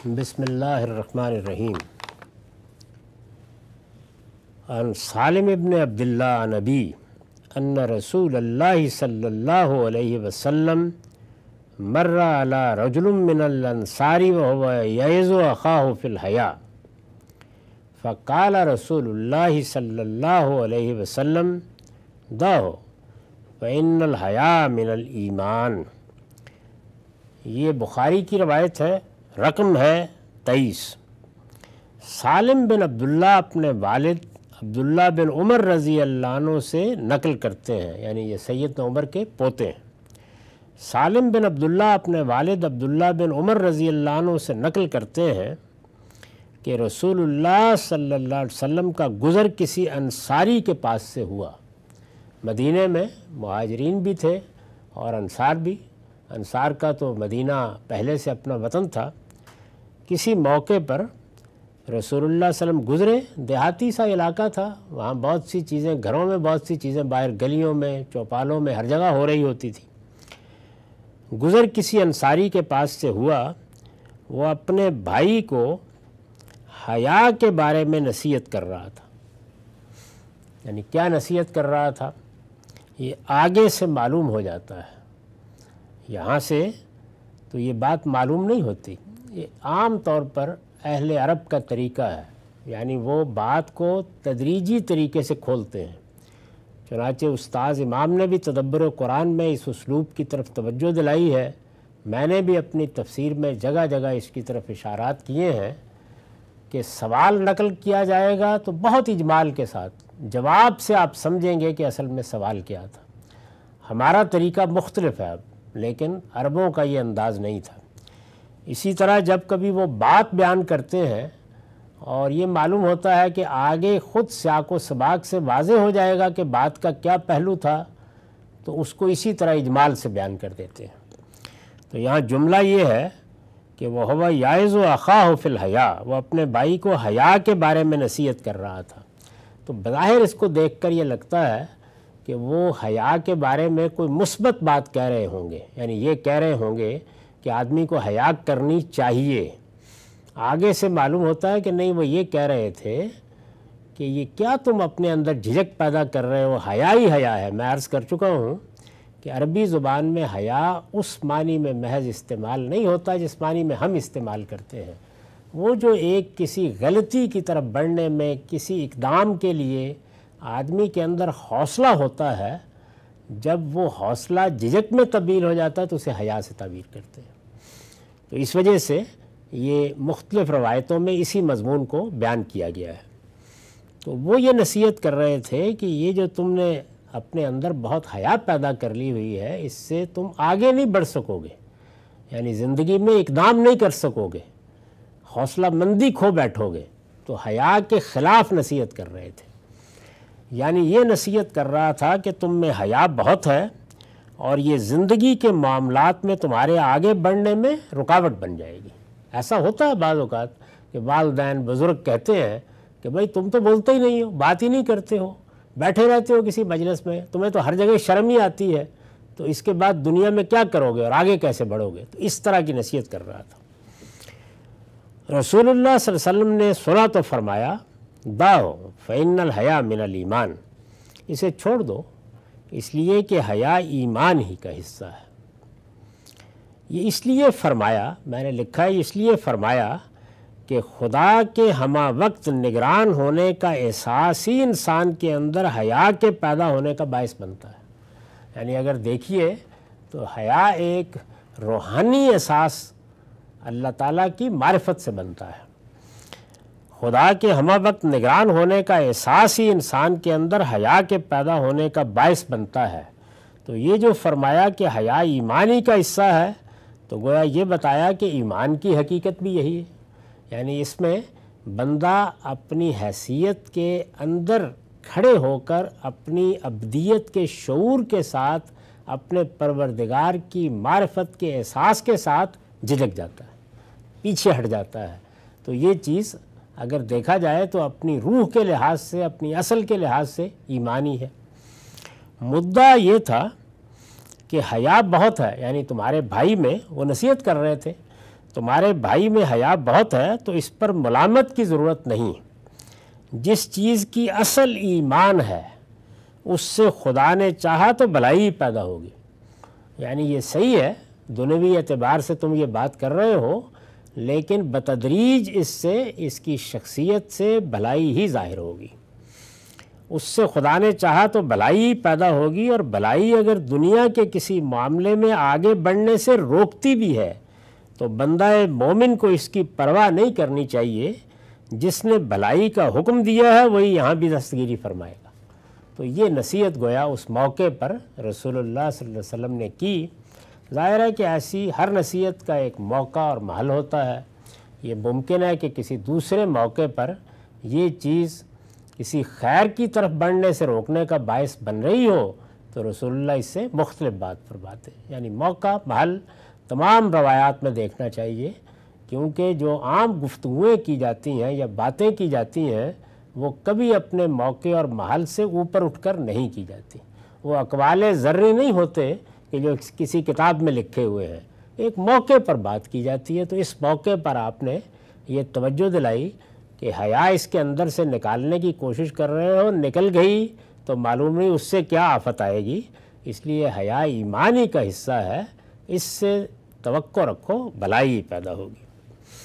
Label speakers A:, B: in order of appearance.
A: बिस्मिल्लाहिर्रहमानिर्रहीम। अन सालिम इब्न अब्दुल्लाह नबी अन्न रसूलल्लाहि सल्लल्लाहु अलैहि वसल्लम मर्रा अला रजुलुम मिनल अंसारी व हुवा यइज़ु अखाहु फिल हया फ़क़ाल रसूलुल्लाहि सल्लल्लाहु अलैहि वसल्लम दहो फ़इन्नल हया मिनल ईमान। ये बुखारी की रवायत है, रकम है 23। सालिम बिन अब्दुल्ला अपने वालिद अब्दुल्ला बिन उमर रज़ी अल्लाह अन्हु से नकल करते हैं, यानी ये सैयदना उमर के पोते हैं। सालिम बिन अब्दुल्ला अपने वालिद अब्दुल्ला बिन उमर रज़ी अल्लाह अन्हु से नकल करते हैं कि रसूलुल्लाह सल्लल्लाहु अलैहि वसल्लम का गुज़र किसी अंसारी के पास से हुआ। मदीने में मुहाजिरीन भी थे और अंसार भी। अंसार का तो मदीना पहले से अपना वतन था। किसी मौके पर रसूलुल्लाह सल्लम गुज़रे, देहाती सा इलाका था, वहाँ बहुत सी चीज़ें, घरों में बहुत सी चीज़ें, बाहर गलियों में, चौपालों में, हर जगह हो रही होती थी। गुज़र किसी अंसारी के पास से हुआ। वो अपने भाई को हया के बारे में नसीहत कर रहा था। यानी क्या नसीहत कर रहा था, ये आगे से मालूम हो जाता है। यहाँ से तो ये बात मालूम नहीं होती। ये आम तौर पर अहले अरब का तरीका है, यानी वो बात को तदरीजी तरीके से खोलते हैं। चुनांचे उस्ताद इमाम ने भी तदब्बुर कुरान में इस उसलूब की तरफ तवज्जो दिलाई है। मैंने भी अपनी तफसीर में जगह जगह इसकी तरफ इशारात किए हैं कि सवाल नकल किया जाएगा तो बहुत इजमाल के साथ, जवाब से आप समझेंगे कि असल में सवाल क्या था। हमारा तरीका मुख्तलिफ है अब, लेकिन अरबों का ये अंदाज़ नहीं था। इसी तरह जब कभी वो बात बयान करते हैं और ये मालूम होता है कि आगे ख़ुद सियाक़ो सबाक़ से वाज़े हो जाएगा कि बात का क्या पहलू था, तो उसको इसी तरह इजमाल से बयान कर देते हैं। तो यहाँ जुमला ये है कि वह हुवा यइज़ु अखाहु फिल हया, वो अपने भाई को हया के बारे में नसीहत कर रहा था। तो बज़ाहिर इसको देखकर ये लगता है कि वो हया के बारे में कोई मुस्बत बात कह रहे होंगे, यानी ये कह रहे होंगे कि आदमी को हया करनी चाहिए। आगे से मालूम होता है कि नहीं, वो ये कह रहे थे कि ये क्या तुम अपने अंदर झिझक पैदा कर रहे हो, हया ही हया है। मैं अर्ज़ कर चुका हूँ कि अरबी ज़ुबान में हया उस मानी में महज इस्तेमाल नहीं होता जिस मानी में हम इस्तेमाल करते हैं। वो जो एक किसी गलती की तरफ बढ़ने में, किसी इक़दाम के लिए आदमी के अंदर हौसला होता है, जब वो हौसला झिझक में तब्दील हो जाता है तो उसे हया से ताबीर करते हैं। तो इस वजह से ये मुख्तलिफ़ रवायतों में इसी मज़मून को बयान किया गया है। तो वो ये नसीहत कर रहे थे कि ये जो तुमने अपने अंदर बहुत हया पैदा कर ली हुई है, इससे तुम आगे नहीं बढ़ सकोगे, यानी ज़िंदगी में इक़दाम नहीं कर सकोगे, हौसला मंदी खो बैठोगे। तो हया के ख़िलाफ़ नसीहत कर रहे थे। यानी ये नसीहत कर रहा था कि तुम में हया बहुत है और ये ज़िंदगी के मामलात में तुम्हारे आगे बढ़ने में रुकावट बन जाएगी। ऐसा होता है बाज़ औक़ात कि वालिदैन बुज़ुर्ग कहते हैं कि भाई तुम तो बोलते ही नहीं हो, बात ही नहीं करते हो, बैठे रहते हो किसी मजलिस में, तुम्हें तो हर जगह शर्म ही आती है, तो इसके बाद दुनिया में क्या करोगे और आगे कैसे बढ़ोगे। तो इस तरह की नसीहत कर रहा था। रसूलुल्लाह सल्लल्लाहु अलैहि वसल्लम ने सुना तो फरमाया, दाओ फ़इन्नल हया मिनल ईमान, इसे छोड़ दो, इसलिए कि हया ईमान ही का हिस्सा है। ये इसलिए फ़रमाया, मैंने लिखा है इसलिए फ़रमाया कि खुदा के हमा वक्त निगरान होने का एहसास ही इंसान के अंदर हया के पैदा होने का बायस बनता है। यानी अगर देखिए तो हया एक रूहानी एहसास अल्लाह ताला की मारिफत से बनता है। खुदा के हमा वक्त निगरान होने का एहसास ही इंसान के अंदर हया के पैदा होने का बायस बनता है। तो ये जो फरमाया कि हया ईमानी का हिस्सा है, तो गोया ये बताया कि ईमान की हकीकत भी यही है। यानी इसमें बंदा अपनी हैसियत के अंदर खड़े होकर अपनी अब्दियत के शऊर के साथ, अपने परवरदिगार की मारिफत के एहसास के साथ झिझक जाता है, पीछे हट जाता है। तो ये चीज़ अगर देखा जाए तो अपनी रूह के लिहाज से, अपनी असल के लिहाज से ईमानी है। मुद्दा ये था कि हया बहुत है, यानी तुम्हारे भाई में, वो नसीहत कर रहे थे, تمہارے بھائی میں حیا بہت ہے تو اس پر ملامت کی ضرورت نہیں، جس چیز کی اصل ایمان ہے اس سے خدا نے چاہا تو بھلائی پیدا ہوگی۔ یعنی یہ صحیح ہے، دنیوی اعتبار سے تم یہ بات کر رہے ہو، لیکن بتدریج اس سے، اس کی شخصیت سے بھلائی ہی ظاہر ہوگی۔ اس سے خدا نے چاہا تو بھلائی پیدا ہوگی، اور بھلائی اگر دنیا کے کسی معاملے میں آگے بڑھنے سے روکتی بھی ہے تو بندہ مومن کو اس کی پرواہ نہیں کرنی چاہیے۔ جس نے بھلائی کا حکم دیا ہے وہی یہاں بھی دستگیری فرمائے گا۔ تو یہ نصیحت گویا اس موقع پر رسول اللہ صلی اللہ علیہ وسلم نے کی۔ ظاہر ہے کہ ایسی ہر نصیحت کا ایک موقع اور محل ہوتا ہے۔ یہ ممکن ہے کہ کسی دوسرے موقع پر یہ چیز کسی خیر کی طرف بڑھنے سے روکنے کا باعث بن رہی ہو تو رسول اللہ اس سے مختلف بات فرماتے ہیں۔ یعنی موقع محل تمام روایات میں دیکھنا چاہیے، کیونکہ جو عام گفتگویں کی جاتی ہیں یا باتیں کی جاتی ہیں وہ کبھی اپنے موقع اور محل سے اوپر اٹھ کر نہیں کی جاتی۔ وہ اقوال ذری نہیں ہوتے کہ جو کسی کتاب میں لکھے ہوئے ہیں، ایک موقع پر بات کی جاتی ہے۔ تو اس موقع پر آپ نے یہ توجہ دلائی کہ حیا اس کے اندر سے نکالنے کی کوشش کر رہے ہو، نکل گئی تو معلوم نہیں اس سے کیا آفت آئے گی۔ اس لیے حیا ایمانی کا حصہ ہے، اس سے توقع رکھو بھلائی پیدا ہوگی۔